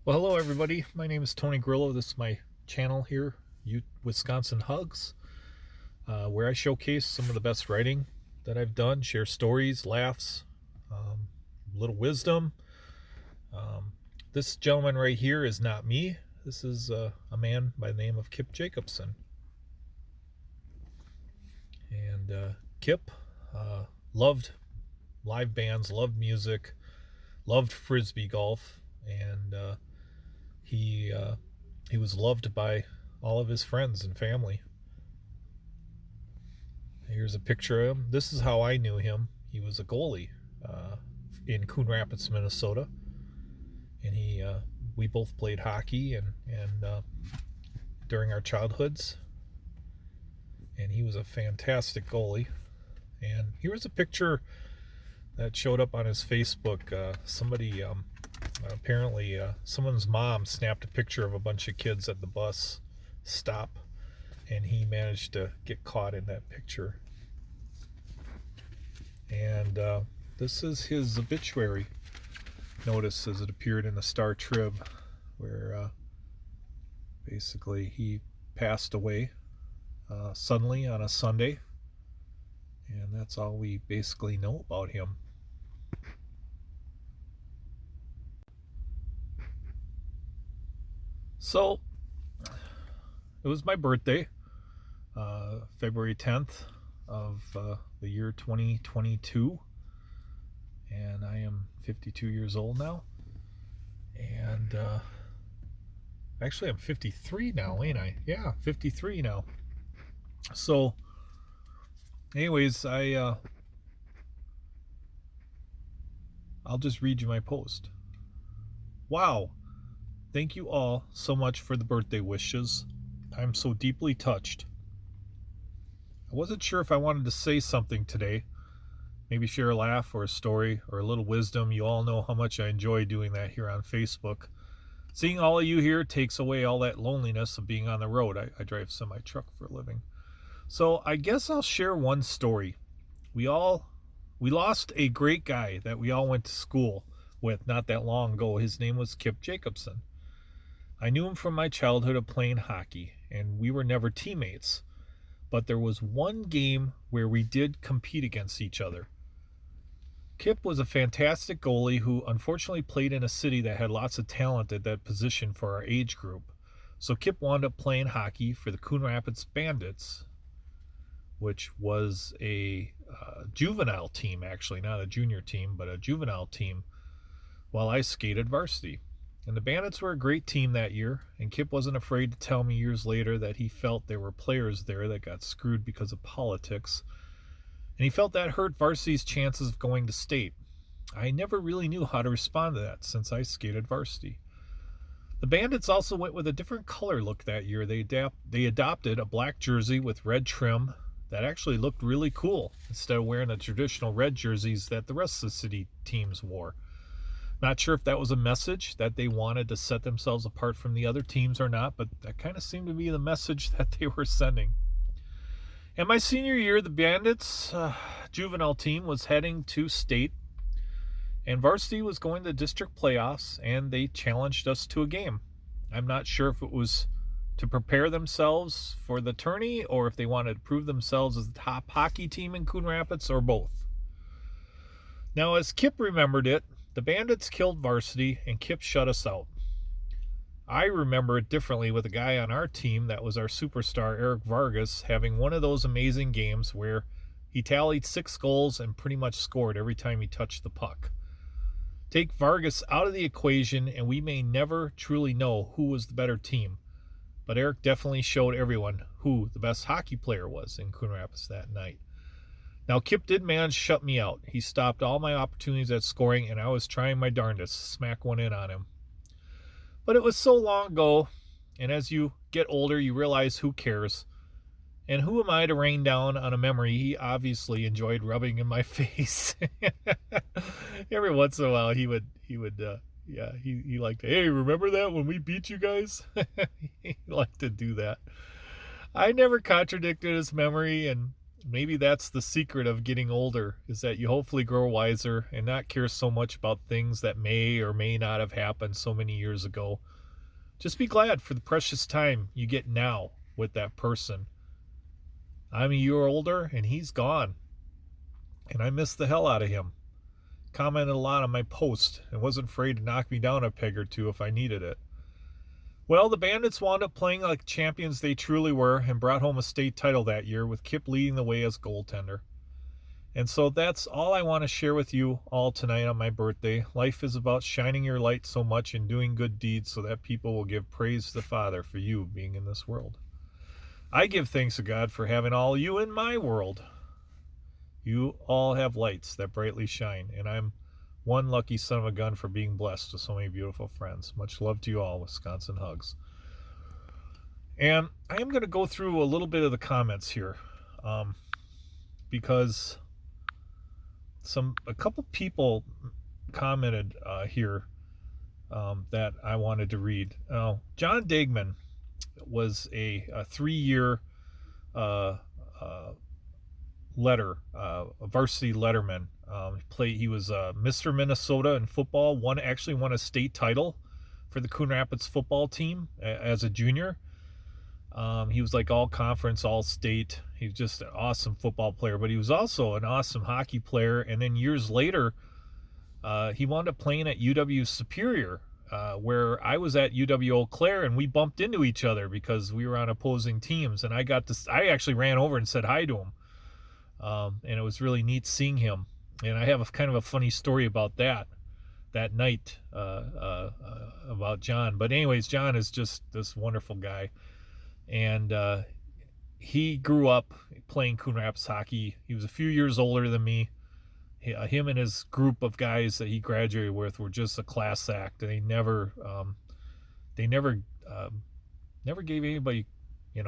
Well, hello everybody. My name is Tony Grillo. This is my channel here, Wisconsin Hugs, where I showcase some of the best writing that I've done, share stories, laughs, um, little wisdom. Um, this gentleman right here is not me. This is a man by the name of Kip Jacobson. And Kip loved live bands, loved music, loved frisbee golf, and he was loved by all of his friends and family. Here's a picture of him. This is how I knew him. He was a goalie in Coon Rapids, Minnesota, and we both played hockey and during our childhoods. And he was a fantastic goalie. And here was a picture that showed up on his Facebook. Apparently someone's mom snapped a picture of a bunch of kids at the bus stop, and he managed to get caught in that picture. And this is his obituary notice as it appeared in the Star Trib, where basically he passed away suddenly on a Sunday, and that's all we basically know about him. So it was my birthday, February 10th of the year 2022, and I am 52 years old now. And actually I'm 53 now, ain't I? Yeah, 53 now. So anyways, I'll just read you my post. Wow. Thank you all so much for the birthday wishes. I'm so deeply touched. I wasn't sure if I wanted to say something today, maybe share a laugh or a story or a little wisdom. You all know how much I enjoy doing that here on Facebook. Seeing all of you here takes away all that loneliness of being on the road. I drive semi-truck for a living. So I guess I'll share one story. We lost a great guy that we all went to school with not that long ago. His name was Kip Jacobson. I knew him from my childhood of playing hockey, and we were never teammates. But there was one game where we did compete against each other. Kip was a fantastic goalie who unfortunately played in a city that had lots of talent at that position for our age group. So Kip wound up playing hockey for the Coon Rapids Bandits, which was a juvenile team, actually, not a junior team, but a juvenile team, while I skated varsity. And the Bandits were a great team that year, and Kip wasn't afraid to tell me years later that he felt there were players there that got screwed because of politics, and he felt that hurt varsity's chances of going to state. I never really knew how to respond to that since I skated varsity. The Bandits also went with a different color look that year. They adopted a black jersey with red trim that actually looked really cool instead of wearing the traditional red jerseys that the rest of the city teams wore. Not sure if that was a message that they wanted to set themselves apart from the other teams or not, but that kind of seemed to be the message that they were sending. And my senior year, the Bandits juvenile team was heading to state, and varsity was going to district playoffs, and they challenged us to a game. I'm not sure if it was to prepare themselves for the tourney or if they wanted to prove themselves as the top hockey team in Coon Rapids, or both. Now, as Kip remembered it, the Bandits killed varsity and Kip shut us out. I remember it differently with a guy on our team that was our superstar, Eric Vargas, having one of those amazing games where he tallied 6 goals and pretty much scored every time he touched the puck. Take Vargas out of the equation and we may never truly know who was the better team, but Eric definitely showed everyone who the best hockey player was in Coon Rapids that night. Now, Kip did manage to shut me out. He stopped all my opportunities at scoring, and I was trying my darndest to smack one in on him. But it was so long ago, and as you get older, you realize who cares. And who am I to rain down on a memory he obviously enjoyed rubbing in my face? Every once in a while, he liked to, hey, remember that when we beat you guys? He liked to do that. I never contradicted his memory, and maybe that's the secret of getting older, is that you hopefully grow wiser and not care so much about things that may or may not have happened so many years ago. Just be glad for the precious time you get now with that person. I'm a year older and he's gone, and I miss the hell out of him. Commented a lot on my post and wasn't afraid to knock me down a peg or two if I needed it. Well, the Bandits wound up playing like champions they truly were and brought home a state title that year, with Kip leading the way as goaltender. And so that's all I want to share with you all tonight on my birthday. Life is about shining your light so much and doing good deeds so that people will give praise to the Father for you being in this world. I give thanks to God for having all you in my world. You all have lights that brightly shine, and I'm one lucky son of a gun for being blessed with so many beautiful friends. Much love to you all. Wisconsin hugs. And I am going to go through a little bit of the comments here, because a couple people commented here that I wanted to read. John Dagman was a 3-year a varsity letterman. He was Mr. Minnesota in football. Actually won a state title for the Coon Rapids football team as a junior. He was like all conference, all state. He was just an awesome football player, but he was also an awesome hockey player. And then years later, he wound up playing at UW Superior, where I was at UW Eau Claire, and we bumped into each other because we were on opposing teams. And I actually ran over and said hi to him. And it was really neat seeing him. And I have a kind of a funny story about that night about John. But anyways, John is just this wonderful guy. And he grew up playing Coon Rapids hockey. He was a few years older than me. Him and his group of guys that he graduated with were just a class act. They never gave anybody,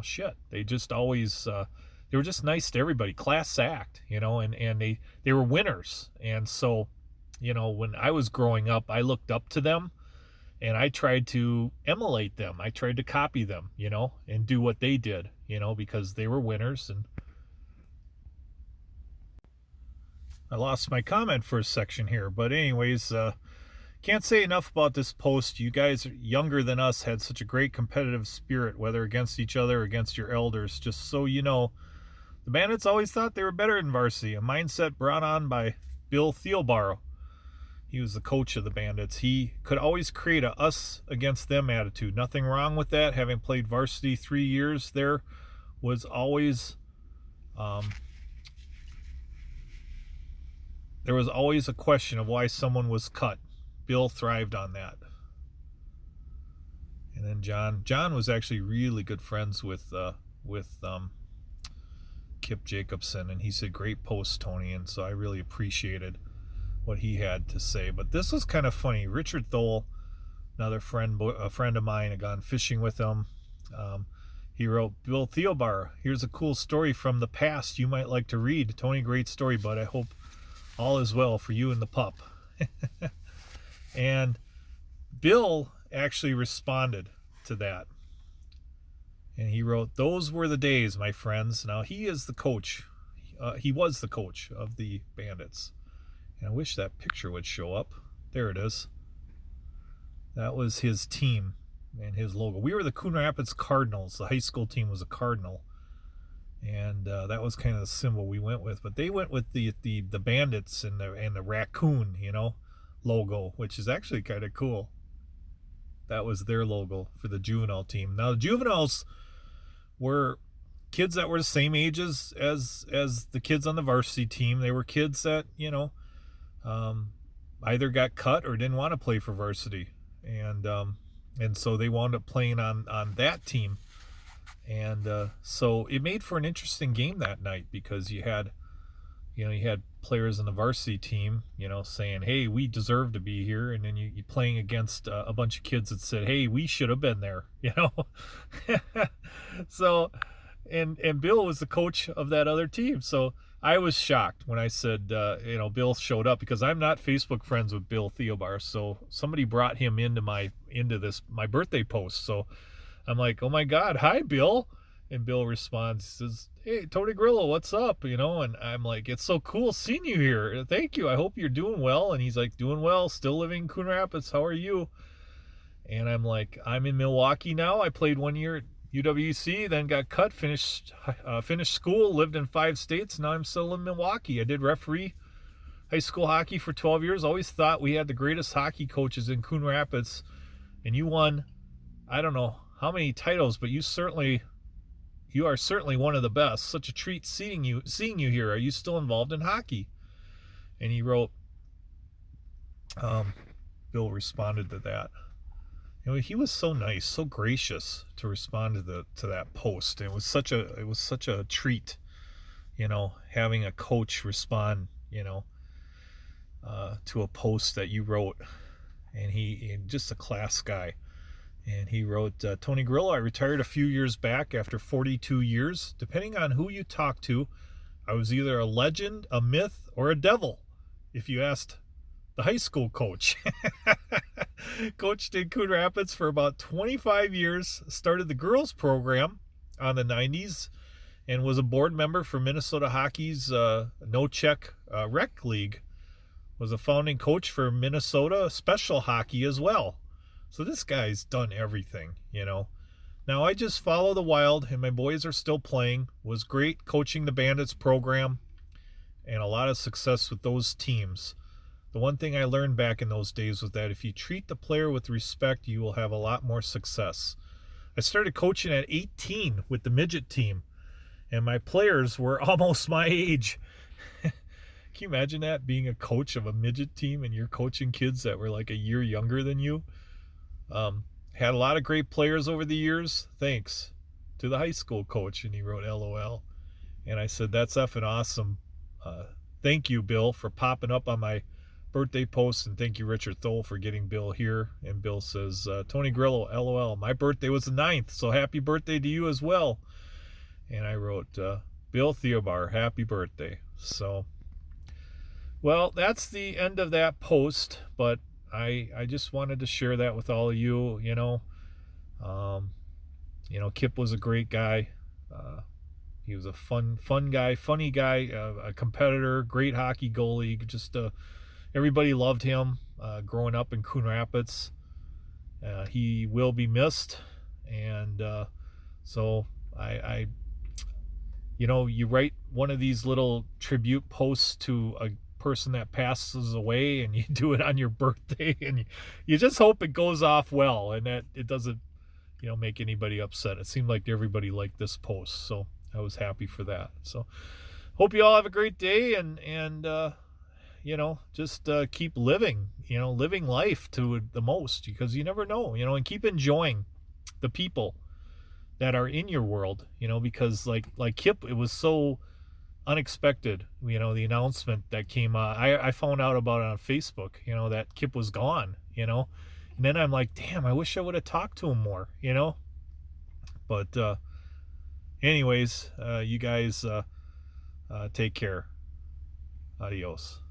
shit. They just always... they were just nice to everybody, class act, and they were winners. And so, when I was growing up, I looked up to them and I tried to emulate them. I tried to copy them, and do what they did, because they were winners. And I lost my comment for a section here, but anyways, can't say enough about this post. You guys younger than us had such a great competitive spirit, whether against each other or against your elders. Just so you know, the Bandits always thought they were better than varsity, a mindset brought on by Bill Thielbauer. He was the coach of the Bandits. He could always create a us against them attitude. Nothing wrong with that. Having played varsity 3 years, there was always a question of why someone was cut. Bill thrived on that. And then John was actually really good friends with Kip Jacobson, and he said, "Great post, Tony," and so I really appreciated what he had to say. But this was kind of funny. Richard Thole, another a friend of mine, had gone fishing with him. He wrote, "Bill Thielbauer, here's a cool story from the past you might like to read. Tony, great story, bud. I hope all is well for you and the pup." And Bill actually responded to that. And he wrote, "Those were the days, my friends." Now, he is the coach. He was the coach of the Bandits. And I wish that picture would show up. There it is. That was his team and his logo. We were the Coon Rapids Cardinals. The high school team was a cardinal. And that was kind of the symbol we went with. But they went with the Bandits and the raccoon, logo, which is actually kind of cool. That was their logo for the juvenile team. Now, the juveniles were kids that were the same age as the kids on the varsity team. They were kids that, either got cut or didn't want to play for varsity. And so they wound up playing on that team. And so it made for an interesting game that night, because you had players in the varsity team, saying, "Hey, we deserve to be here," and then you playing against a bunch of kids that said, "Hey, we should have been there," So, and Bill was the coach of that other team, so I was shocked when I said, Bill showed up, because I'm not Facebook friends with Bill Thielbauer, so somebody brought him into my birthday post, so I'm like, "Oh my God, hi, Bill." And Bill responds, he says, "Hey, Tony Grillo, what's up?" And I'm like, "It's so cool seeing you here. Thank you. I hope you're doing well." And he's like, "Doing well. Still living in Coon Rapids. How are you?" And I'm like, "I'm in Milwaukee now. I played 1 year at UWC, then got cut, finished school, lived in 5 states. Now I'm still in Milwaukee. I did referee high school hockey for 12 years. Always thought we had the greatest hockey coaches in Coon Rapids. And you won, I don't know how many titles, but you are certainly one of the best. Such a treat seeing you here. Are you still involved in hockey?" And he wrote, Bill responded to that. He was so nice, so gracious to respond to that post. It was such a treat, having a coach respond, to a post that you wrote. And he just a class guy. And he wrote, "Tony Grillo, I retired a few years back after 42 years. Depending on who you talk to, I was either a legend, a myth, or a devil, if you asked the high school coach." Coached in Coon Rapids for about 25 years, started the girls program on the 90s, and was a board member for Minnesota Hockey's No Check Rec League. Was a founding coach for Minnesota Special Hockey as well. So this guy's done everything, Now I just follow the Wild, and my boys are still playing. Was great coaching the Bandits program, and a lot of success with those teams. The one thing I learned back in those days was that if you treat the player with respect, you will have a lot more success. I started coaching at 18 with the midget team, and my players were almost my age. Can you imagine that, being a coach of a midget team and you're coaching kids that were like a year younger than you? Had a lot of great players over the years. Thanks to the high school coach. And he wrote LOL. And I said, "That's effing awesome. Thank you, Bill, for popping up on my birthday post, and thank you, Richard Thole, for getting Bill here." And Bill says, "Tony Grillo, LOL. My birthday was the 9th, so happy birthday to you as well." And I wrote, "Bill Theobar, happy birthday." So, well, that's the end of that post, but I just wanted to share that with all of you. Kip was a great guy. He was a fun guy, funny guy, a competitor, great hockey goalie. Just everybody loved him growing up in Coon Rapids. He will be missed, and so you write one of these little tribute posts to a person that passes away, and you do it on your birthday, and you just hope it goes off well, and that it doesn't make anybody upset. It seemed like everybody liked this post, so I was happy for that. So hope you all have a great day, and just keep living life to the most, because you never know, and keep enjoying the people that are in your world, because like Kip, it was so unexpected, the announcement that came I found out about it on Facebook, that Kip was gone, and then I'm like, damn, I wish I would have talked to him more, but anyways, you guys take care. Adios.